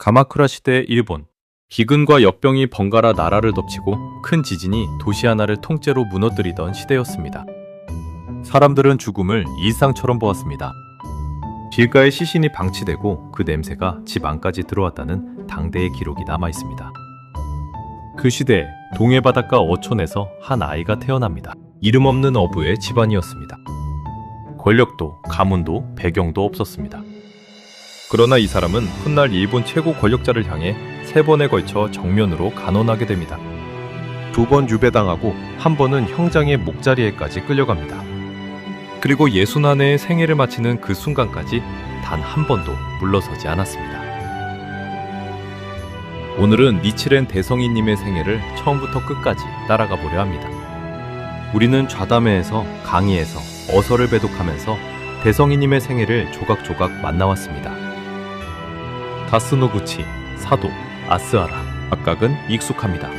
가마쿠라 시대 일본. 기근과 역병이 번갈아 나라를 덮치고 큰 지진이 도시 하나를 통째로 무너뜨리던 시대였습니다. 사람들은 죽음을 일상처럼 보았습니다. 길가에 시신이 방치되고 그 냄새가 집 안까지 들어왔다는 당대의 기록이 남아있습니다. 그 시대에 동해 바닷가 어촌에서 한 아이가 태어납니다. 이름 없는 어부의 집안이었습니다. 권력도 가문도 배경도 없었습니다. 그러나 이 사람은 훗날 일본 최고 권력자를 향해 3번에 걸쳐 정면으로 간언하게 됩니다. 2번 유배당하고 한 번은 형장의 목자리에까지 끌려갑니다. 그리고 61회의 생애를 마치는 그 순간까지 단 한 번도 물러서지 않았습니다. 오늘은 니치렌 대성이님의 생애를 처음부터 끝까지 따라가 보려 합니다. 우리는 좌담회에서 강의에서 어서를 배독하면서 대성이님의 생애를 조각조각 만나왔습니다. 다스노구치, 사도, 아스하라, 각각은 익숙합니다.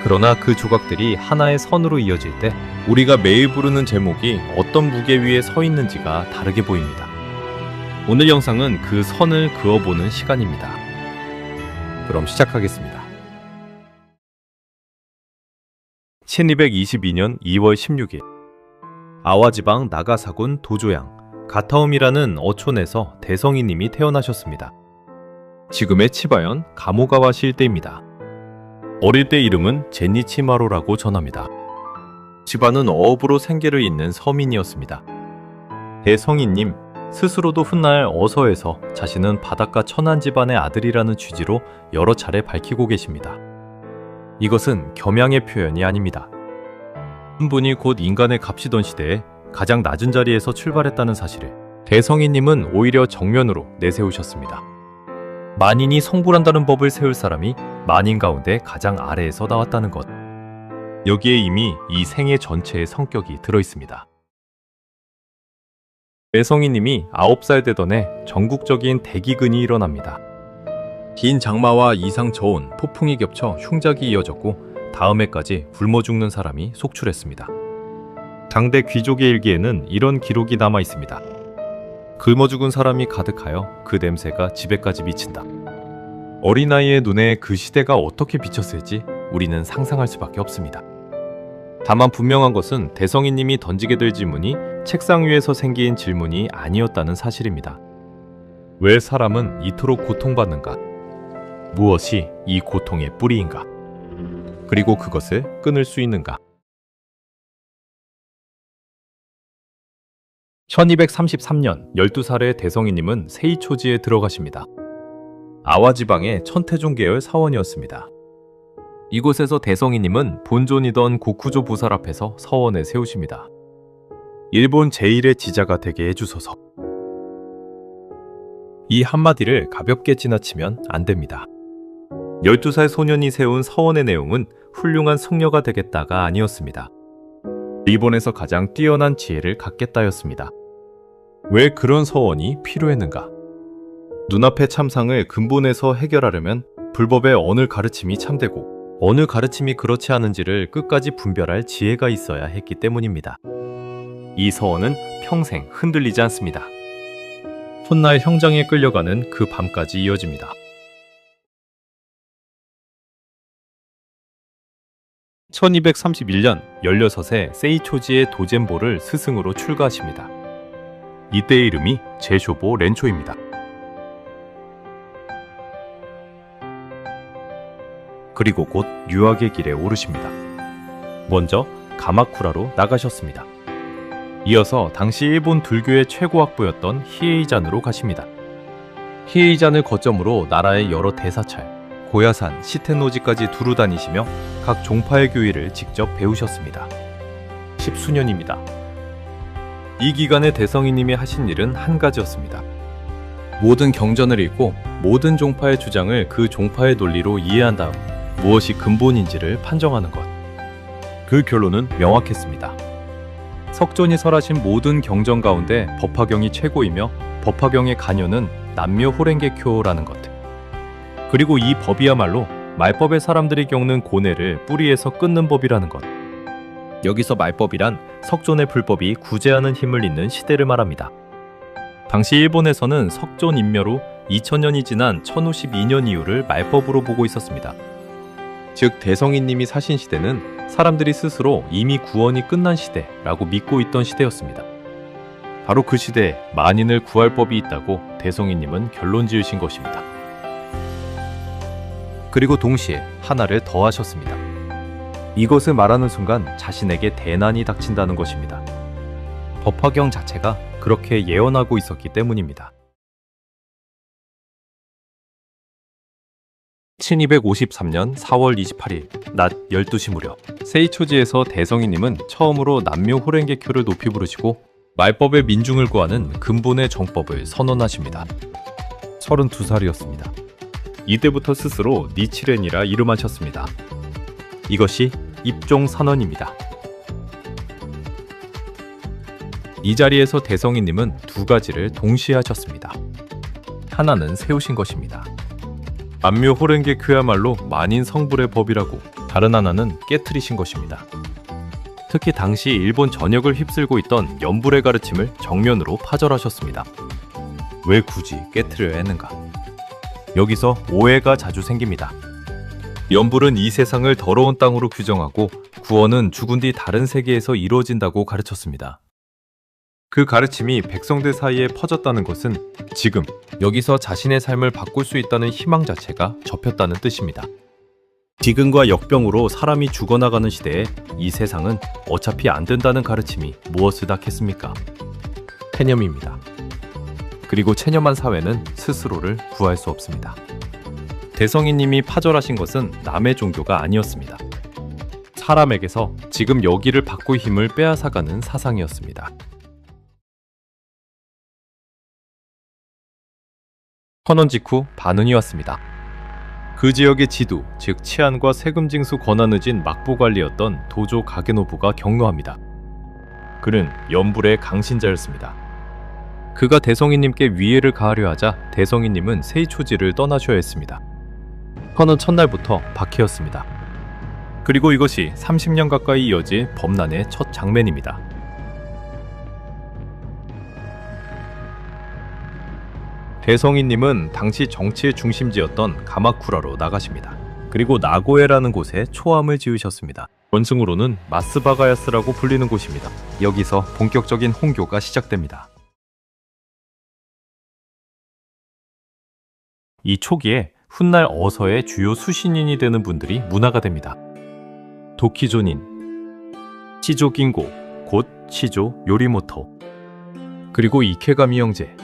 그러나 그 조각들이 하나의 선으로 이어질 때 우리가 매일 부르는 제목이 어떤 무게 위에 서 있는지가 다르게 보입니다. 오늘 영상은 그 선을 그어보는 시간입니다. 그럼 시작하겠습니다. 1222년 2월 16일 아와지방 나가사군 도조양 가타움이라는 어촌에서 대성이님이 태어나셨습니다. 지금의 치바현 가모가와시 일대입니다. 어릴 때 이름은 제니치마로라고 전합니다. 집안은 어업으로 생계를 잇는 서민이었습니다. 대성이님 스스로도 훗날 어서에서 자신은 바닷가 천한 집안의 아들이라는 취지로 여러 차례 밝히고 계십니다. 이것은 겸양의 표현이 아닙니다. 한 분이 곧 인간의 값이던 시대에 가장 낮은 자리에서 출발했다는 사실을 대성이님은 오히려 정면으로 내세우셨습니다. 만인이 성불한다는 법을 세울 사람이 만인 가운데 가장 아래에서 나왔다는 것. 여기에 이미 이 생애 전체의 성격이 들어있습니다. 대성이님이 9살 되던 해 전국적인 대기근이 일어납니다. 긴 장마와 이상 저온, 폭풍이 겹쳐 흉작이 이어졌고 다음 해까지 굶어 죽는 사람이 속출했습니다. 당대 귀족의 일기에는 이런 기록이 남아 있습니다. 굶어 죽은 사람이 가득하여 그 냄새가 집에까지 미친다. 어린아이의 눈에 그 시대가 어떻게 비쳤을지 우리는 상상할 수밖에 없습니다. 다만 분명한 것은 대성이님이 던지게 될 질문이 책상 위에서 생긴 질문이 아니었다는 사실입니다. 왜 사람은 이토록 고통받는가? 무엇이 이 고통의 뿌리인가? 그리고 그것을 끊을 수 있는가? 1233년 12살의 대성이님은 세이초지에 들어가십니다. 아와지방의 천태종 계열 사원이었습니다. 이곳에서 대성이님은 본존이던 고쿠조 보살 앞에서 서원을 세우십니다. 일본 제1의 지자가 되게 해주소서. 이 한마디를 가볍게 지나치면 안 됩니다. 12살 소년이 세운 서원의 내용은 훌륭한 승려가 되겠다가 아니었습니다. 일본에서 가장 뛰어난 지혜를 갖겠다였습니다. 왜 그런 서원이 필요했는가? 눈앞의 참상을 근본에서 해결하려면 불법의 어느 가르침이 참되고 어느 가르침이 그렇지 않은지를 끝까지 분별할 지혜가 있어야 했기 때문입니다. 이 서원은 평생 흔들리지 않습니다. 훗날 형장에 끌려가는 그 밤까지 이어집니다. 1231년 16세 세이초지의 도젠보를 스승으로 출가하십니다. 이때의 이름이 제쇼보 렌초입니다. 그리고 곧 유학의 길에 오르십니다. 먼저 가마쿠라로 나가셨습니다. 이어서 당시 일본 불교의 최고 학부였던 히에이잔으로 가십니다. 히에이잔을 거점으로 나라의 여러 대사찰, 고야산, 시텐노지까지 두루 다니시며 각 종파의 교의를 직접 배우셨습니다. 10수년입니다. 이 기간에 대성이님이 하신 일은 한 가지였습니다. 모든 경전을 읽고 모든 종파의 주장을 그 종파의 논리로 이해한 다음 무엇이 근본인지를 판정하는 것. 그 결론은 명확했습니다. 석존이 설하신 모든 경전 가운데 법화경이 최고이며 법화경의 간여는 남묘 호랭개쿄라는 것. 그리고 이 법이야말로 말법의 사람들이 겪는 고뇌를 뿌리에서 끊는 법이라는 것. 여기서 말법이란 석존의 불법이 구제하는 힘을 잇는 시대를 말합니다. 당시 일본에서는 석존 인멸 후 2000년이 지난 1052년 이후를 말법으로 보고 있었습니다. 즉 대성인님이 사신 시대는 사람들이 스스로 이미 구원이 끝난 시대라고 믿고 있던 시대였습니다. 바로 그 시대에 만인을 구할 법이 있다고 대성인님은 결론 지으신 것입니다. 그리고 동시에 하나를 더 하셨습니다. 이것을 말하는 순간 자신에게 대난이 닥친다는 것입니다. 법화경 자체가 그렇게 예언하고 있었기 때문입니다. 1253년 4월 28일 낮 12시 무렵 세이초지에서 대성인님은 처음으로 남묘 호랭개큐를 높이 부르시고 말법의 민중을 구하는 근본의 정법을 선언하십니다. 32살이었습니다. 이때부터 스스로 니치렌이라 이름하셨습니다. 이것이 입종선언입니다. 이 자리에서 대성인님은 두 가지를 동시에 하셨습니다. 하나는 세우신 것입니다. 만묘 호랭개큐야말로 만인 성불의 법이라고, 다른 하나는 깨트리신 것입니다. 특히 당시 일본 전역을 휩쓸고 있던 연불의 가르침을 정면으로 파절하셨습니다. 왜 굳이 깨트려야 했는가? 여기서 오해가 자주 생깁니다. 연불은 이 세상을 더러운 땅으로 규정하고 구원은 죽은 뒤 다른 세계에서 이루어진다고 가르쳤습니다. 그 가르침이 백성들 사이에 퍼졌다는 것은 지금 여기서 자신의 삶을 바꿀 수 있다는 희망 자체가 접혔다는 뜻입니다. 기근과 역병으로 사람이 죽어나가는 시대에 이 세상은 어차피 안 된다는 가르침이 무엇을 닥했습니까? 체념입니다. 그리고 체념한 사회는 스스로를 구할 수 없습니다. 대성인님이 파절하신 것은 남의 종교가 아니었습니다. 사람에게서 지금 여기를 바꿀 힘을 빼앗아가는 사상이었습니다. 선언 직후 반응이 왔습니다. 그 지역의 지도, 즉 치안과 세금 징수 권한을 진 막부관리였던 도조 가게노부가 격노합니다. 그는 연불의 강신자였습니다. 그가 대성인님께 위해를 가하려 하자 대성인님은 세이초지를 떠나셔야 했습니다. 선언 첫날부터 박해였습니다. 그리고 이것이 30년 가까이 이어질 범난의 첫 장면입니다. 대성인님은 당시 정치의 중심지였던 가마쿠라로 나가십니다. 그리고 나고에라는 곳에 초함을 지으셨습니다. 원승으로는 마스바가야스라고 불리는 곳입니다. 여기서 본격적인 홍교가 시작됩니다. 이 초기에 훗날 어서의 주요 수신인이 되는 분들이 문화가 됩니다. 도키조닌, 시조 긴고, 곧 시조 요리모토, 그리고 이케가미 형제,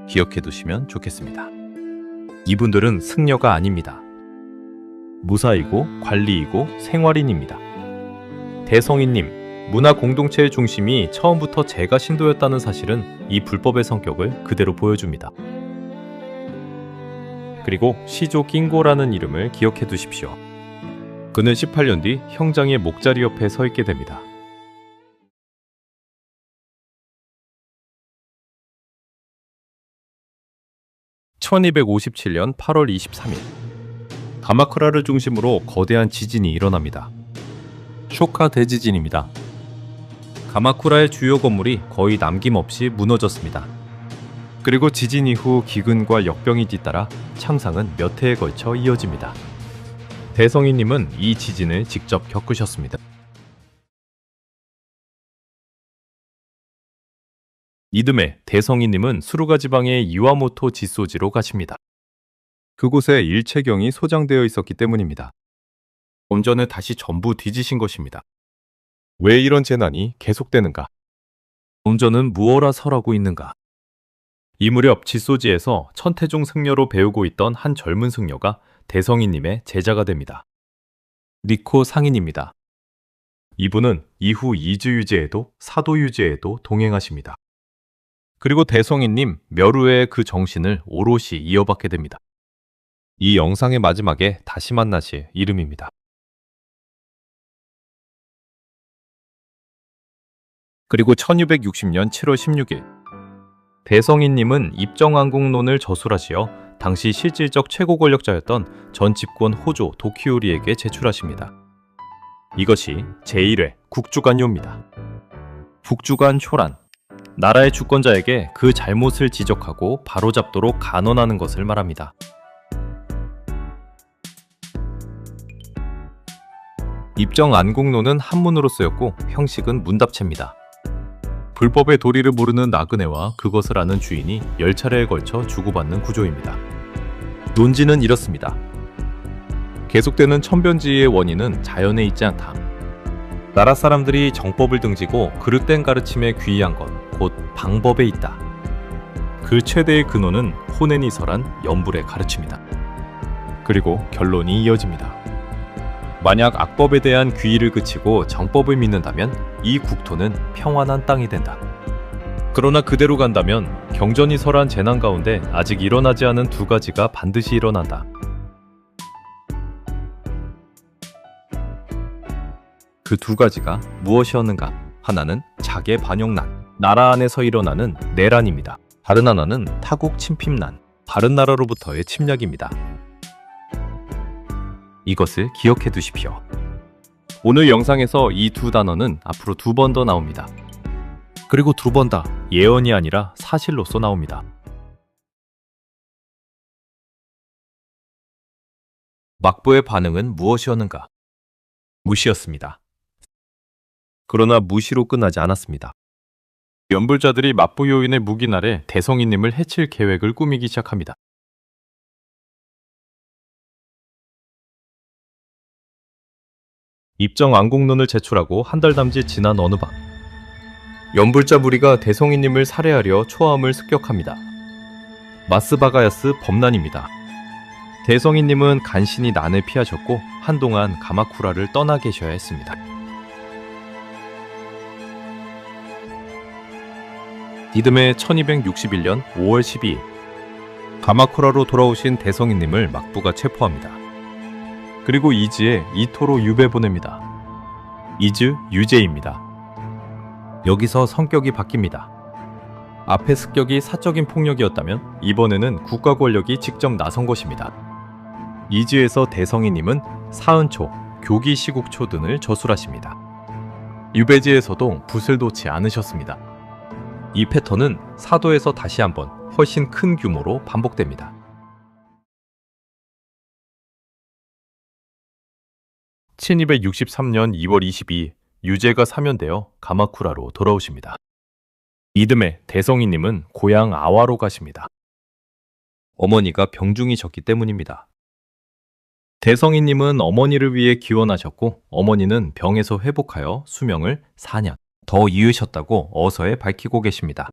기억해두시면 좋겠습니다. 이분들은 승려가 아닙니다. 무사이고 관리이고 생활인입니다. 대성인님, 문화 공동체의 중심이 처음부터 제가 신도였다는 사실은 이 불법의 성격을 그대로 보여줍니다. 그리고 시조 낑고라는 이름을 기억해 두십시오. 그는 18년 뒤 형장의 목자리 옆에 서 있게 됩니다. (1257년 8월 23일) 가마쿠라를 중심으로 거대한 지진이 일어납니다. 쇼카 대지진입니다. 가마쿠라의 주요 건물이 거의 남김없이 무너졌습니다. 그리고 지진 이후 기근과 역병이 뒤따라 창상은 몇 해에 걸쳐 이어집니다. 대성인님은 이 지진을 직접 겪으셨습니다. 이듬해 대성인님은 수루가 지방의 이와모토 지소지로 가십니다. 그곳에 일체경이 소장되어 있었기 때문입니다. 본전을 다시 전부 뒤지신 것입니다. 왜 이런 재난이 계속되는가? 본전은 무엇라 설하고 있는가? 이 무렵 지소지에서 천태종 승려로 배우고 있던 한 젊은 승려가 대성인님의 제자가 됩니다. 니코 상인입니다. 이분은 이후 이주유제에도 사도유제에도 동행하십니다. 그리고 대성인님 멸후의 그 정신을 오롯이 이어받게 됩니다. 이 영상의 마지막에 다시 만나실 이름입니다. 그리고 1260년 7월 16일 대성인님은 입정왕국론을 저술하시어 당시 실질적 최고 권력자였던 전 집권 호조 도키오리에게 제출하십니다. 이것이 제1회 국주간요입니다. 국주간 초란, 나라의 주권자에게 그 잘못을 지적하고 바로잡도록 간언하는 것을 말합니다. 입정 안국노는 한문으로 쓰였고 형식은 문답체입니다. 불법의 도리를 모르는 나그네와 그것을 아는 주인이 10차례에 걸쳐 주고받는 구조입니다. 논지는 이렇습니다. 계속되는 천변지의 원인은 자연에 있지 않다. 나라 사람들이 정법을 등지고 그릇된 가르침에 귀의한 건 곧 방법에 있다. 그 최대의 근원은 호네니설한 연불의 가르침이다. 그리고 결론이 이어집니다. 만약 악법에 대한 귀의를 그치고 정법을 믿는다면 이 국토는 평안한 땅이 된다. 그러나 그대로 간다면 경전이 설한 재난 가운데 아직 일어나지 않은 두 가지가 반드시 일어난다. 그 두 가지가 무엇이었는가? 하나는 자계 반역난, 나라 안에서 일어나는 내란입니다. 다른 하나는 타국 침핍난, 다른 나라로부터의 침략입니다. 이것을 기억해 두십시오. 오늘 영상에서 이 두 단어는 앞으로 2번 더 나옵니다. 그리고 2번 다 예언이 아니라 사실로서 나옵니다. 막부의 반응은 무엇이었는가? 무시였습니다. 그러나 무시로 끝나지 않았습니다. 연불자들이 막부 요인의 묵인 아래 대성이님을 해칠 계획을 꾸미기 시작합니다. 입정 안국론을 제출하고 한 달 남짓 지난 어느 밤, 연불자 무리가 대성이님을 살해하려 초암을 습격합니다. 마스바가야스 범난입니다. 대성이님은 간신히 난을 피하셨고 한동안 가마쿠라를 떠나 계셔야 했습니다. 이듬해 1261년 5월 12일 가마쿠라로 돌아오신 대성이님을 막부가 체포합니다. 그리고 이즈에 이토로 유배 보냅니다. 이즈 유제입니다. 여기서 성격이 바뀝니다. 앞의 습격이 사적인 폭력이었다면 이번에는 국가 권력이 직접 나선 것입니다. 이즈에서 대성이님은 사은초, 교기 시국초 등을 저술하십니다. 유배지에서도 붓을 놓지 않으셨습니다. 이 패턴은 사도에서 다시 한번 훨씬 큰 규모로 반복됩니다. (1263년 2월 22일) 유제가 사면되어 가마쿠라로 돌아오십니다. 이듬해 대성이님은 고향 아와로 가십니다. 어머니가 병중이 졌기 때문입니다. 대성이님은 어머니를 위해 기원하셨고 어머니는 병에서 회복하여 수명을 4년 더 이으셨다고 어서에 밝히고 계십니다.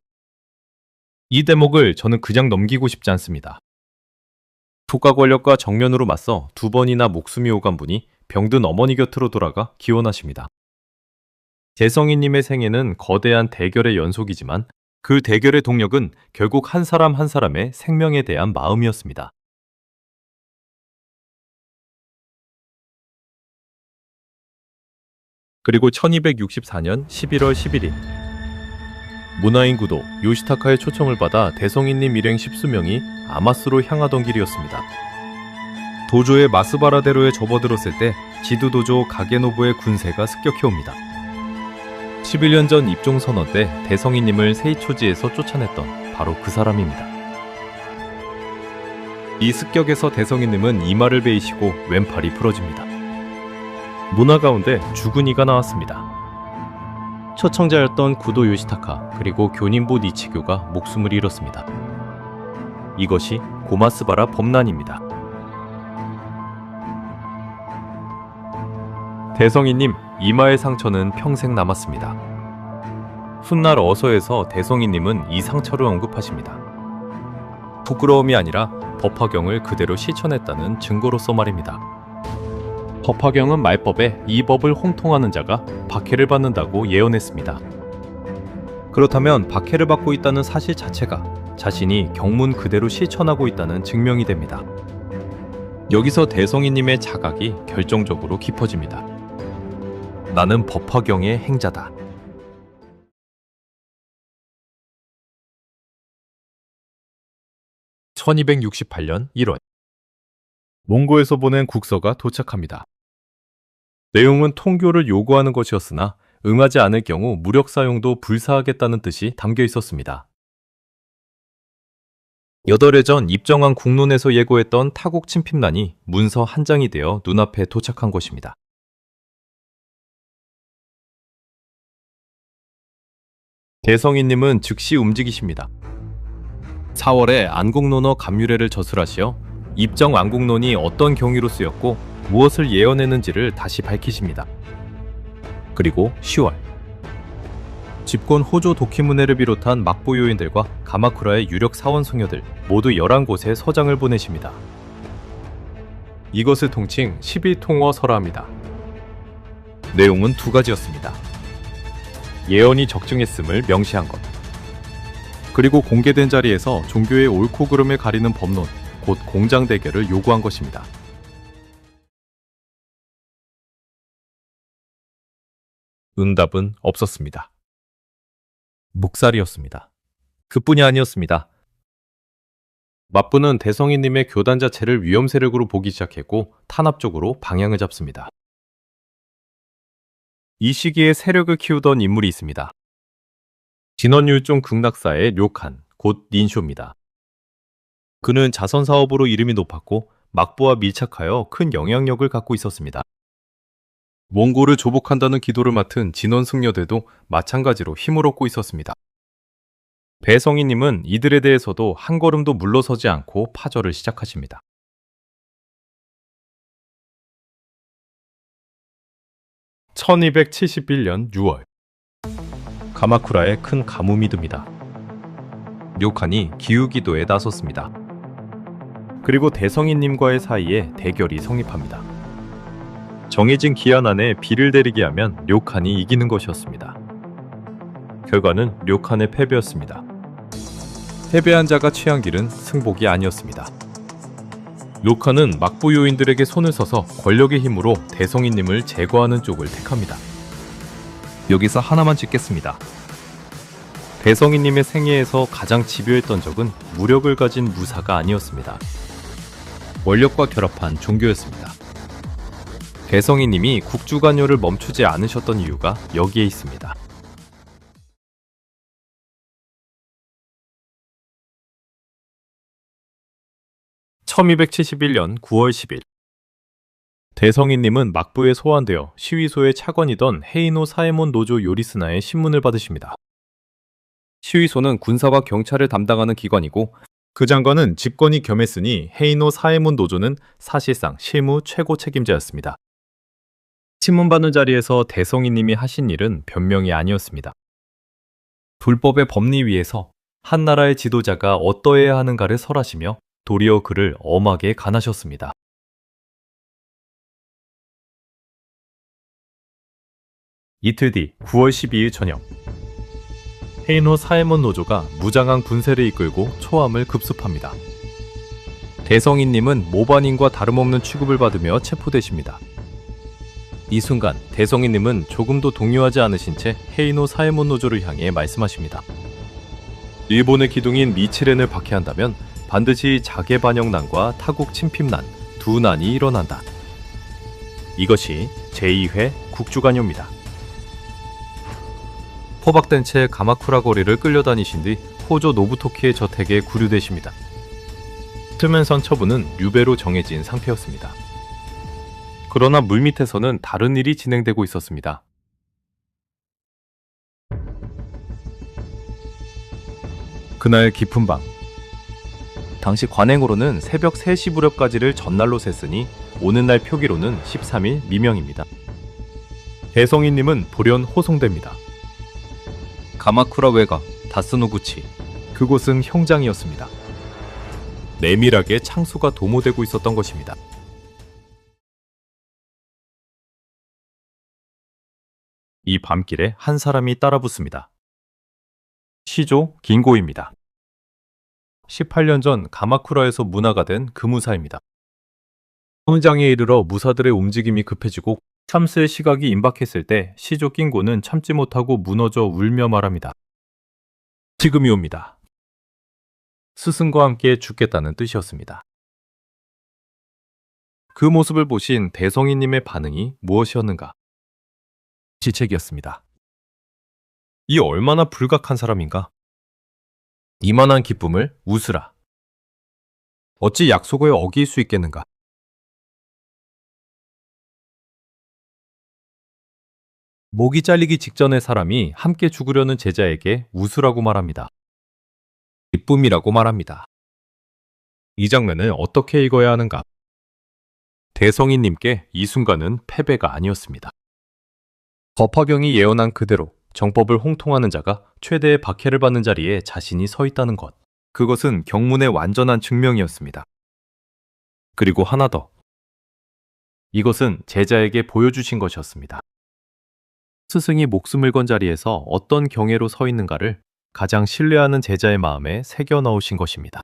이 대목을 저는 그냥 넘기고 싶지 않습니다. 국가 권력과 정면으로 맞서 2번이나 목숨이 오간 분이 병든 어머니 곁으로 돌아가 기원하십니다. 대성이님의 생애는 거대한 대결의 연속이지만 그 대결의 동력은 결국 한 사람 한 사람의 생명에 대한 마음이었습니다. 그리고 1264년 11월 11일 문화인 구도 요시타카의 초청을 받아 대성이님 일행 10수명이 아마스로 향하던 길이었습니다. 도조의 마스바라대로에 접어들었을 때 지두도조 가게노부의 군세가 습격해옵니다. 11년 전 입종선언 때 대성이님을 세이초지에서 쫓아냈던 바로 그 사람입니다. 이 습격에서 대성이님은 이마를 베이시고 왼팔이 부러집니다. 문화 가운데 죽은 이가 나왔습니다. 초청자였던 구도 요시타카 그리고 교님보 니치교가 목숨을 잃었습니다. 이것이 고마스바라 범난입니다. 대성이님 이마의 상처는 평생 남았습니다. 훗날 어서에서 대성이님은 이 상처를 언급하십니다. 부끄러움이 아니라 법화경을 그대로 실천했다는 증거로서 말입니다. 법화경은 말법에 이 법을 홍통하는 자가 박해를 받는다고 예언했습니다. 그렇다면 박해를 받고 있다는 사실 자체가 자신이 경문 그대로 실천하고 있다는 증명이 됩니다. 여기서 대성이님의 자각이 결정적으로 깊어집니다. 나는 법화경의 행자다. (1268년 1월) 몽고에서 보낸 국서가 도착합니다. 내용은 통교를 요구하는 것이었으나 응하지 않을 경우 무력 사용도 불사하겠다는 뜻이 담겨 있었습니다. 8해 전 입정한 국론에서 예고했던 타국 침필난이 문서 한 장이 되어 눈앞에 도착한 것입니다. 대성인님은 즉시 움직이십니다. 4월에 안국론어 감유례를 저술하시어 입정 안국론이 어떤 경위로 쓰였고 무엇을 예언했는지를 다시 밝히십니다. 그리고 10월 집권 호조 도키무네를 비롯한 막부 요인들과 가마쿠라의 유력 사원 승려들 모두 11곳에 서장을 보내십니다. 이것을 통칭 12통어설화입니다. 내용은 두 가지였습니다. 예언이 적중했음을 명시한 것, 그리고 공개된 자리에서 종교의 옳고 그름을 가리는 법론, 곧 공장대결을 요구한 것입니다. 응답은 없었습니다. 묵살이었습니다. 그뿐이 아니었습니다. 맞부는 대성인님의 교단 자체를 위험 세력으로 보기 시작했고 탄압 쪽으로 방향을 잡습니다. 이 시기에 세력을 키우던 인물이 있습니다. 진원율종 극락사의 료칸, 곧 닌쇼입니다. 그는 자선 사업으로 이름이 높았고 막부와 밀착하여 큰 영향력을 갖고 있었습니다. 몽골을 조복한다는 기도를 맡은 진원 승려들도 마찬가지로 힘을 얻고 있었습니다. 배성희님은 이들에 대해서도 한 걸음도 물러서지 않고 파절을 시작하십니다. (1271년 6월) 가마쿠라에 큰 가뭄이 듭니다. 료칸이 기후기도에 나섰습니다. 그리고 대성희님과의 사이에 대결이 성립합니다. 정해진 기한 안에 비를 내리게 하면 료칸이 이기는 것이었습니다. 결과는 료칸의 패배였습니다. 패배한 자가 취한 길은 승복이 아니었습니다. 료칸은 막부 요인들에게 손을 써서 권력의 힘으로 대성희님을 제거하는 쪽을 택합니다. 여기서 하나만 짚겠습니다. 대성희님의 생애에서 가장 집요했던 적은 무력을 가진 무사가 아니었습니다. 원력과 결합한 종교였습니다. 대성희님이 국주관여를 멈추지 않으셨던 이유가 여기에 있습니다. (1271년 9월 10일) 대성희님은 막부에 소환되어 시위소의 차관이던 헤이노 사에몬 노조 요리스나의 신문을 받으십니다. 시위소는 군사와 경찰을 담당하는 기관이고 그 장관은 집권이 겸했으니 헤이노 사에몬 노조는 사실상 실무 최고 책임자였습니다. 신문 받는 자리에서 대성희님이 하신 일은 변명이 아니었습니다. 불법의 법리 위에서 한 나라의 지도자가 어떠해야 하는가를 설하시며 도리어 그를 엄하게 간하셨습니다. 이틀 뒤 9월 12일 저녁, 헤이노 사에몬 노조가 무장한 군세를 이끌고 초함을 급습합니다. 대성희님은 모반인과 다름없는 취급을 받으며 체포되십니다. 이 순간 대성희님은 조금도 동요하지 않으신 채 헤이노 사에몬 노조를 향해 말씀하십니다. 일본의 기둥인 미치렌을 박해한다면 반드시 자개반역난과 타국 침핍난 두 난이 일어난다. 이것이 제2회 국주관여입니다. 포박된 채 가마쿠라 거리를 끌려다니신 뒤 호조 노부토키의 저택에 구류되십니다. 수면선 처분은 유배로 정해진 상태였습니다. 그러나 물밑에서는 다른 일이 진행되고 있었습니다. 그날 깊은 밤, 당시 관행으로는 새벽 3시 무렵까지를 전날로 셌으니 오는 날 표기로는 13일 미명입니다. 대성희님은 돌연 호송됩니다. 가마쿠라 외곽 다스노구치, 그곳은 형장이었습니다. 내밀하게 창수가 도모되고 있었던 것입니다. 이 밤길에 한 사람이 따라붙습니다. 시조 긴고입니다. 18년 전 가마쿠라에서 문화가 된 금무사입니다. 현장에 이르러 무사들의 움직임이 급해지고 참스의 시각이 임박했을 때 시조 긴고는 참지 못하고 무너져 울며 말합니다. 지금이 옵니다. 스승과 함께 죽겠다는 뜻이었습니다. 그 모습을 보신 대성희님의 반응이 무엇이었는가? 지책이었습니다. 이 얼마나 불각한 사람인가? 이만한 기쁨을 웃으라. 어찌 약속을 어길 수 있겠는가? 목이 잘리기 직전의 사람이 함께 죽으려는 제자에게 웃으라고 말합니다. 기쁨이라고 말합니다. 이 장면을 어떻게 읽어야 하는가? 대성인님께 이 순간은 패배가 아니었습니다. 법화경이 예언한 그대로 정법을 홍통하는 자가 최대의 박해를 받는 자리에 자신이 서 있다는 것. 그것은 경문의 완전한 증명이었습니다. 그리고 하나 더. 이것은 제자에게 보여주신 것이었습니다. 스승이 목숨을 건 자리에서 어떤 경애로 서 있는가를 가장 신뢰하는 제자의 마음에 새겨 넣으신 것입니다.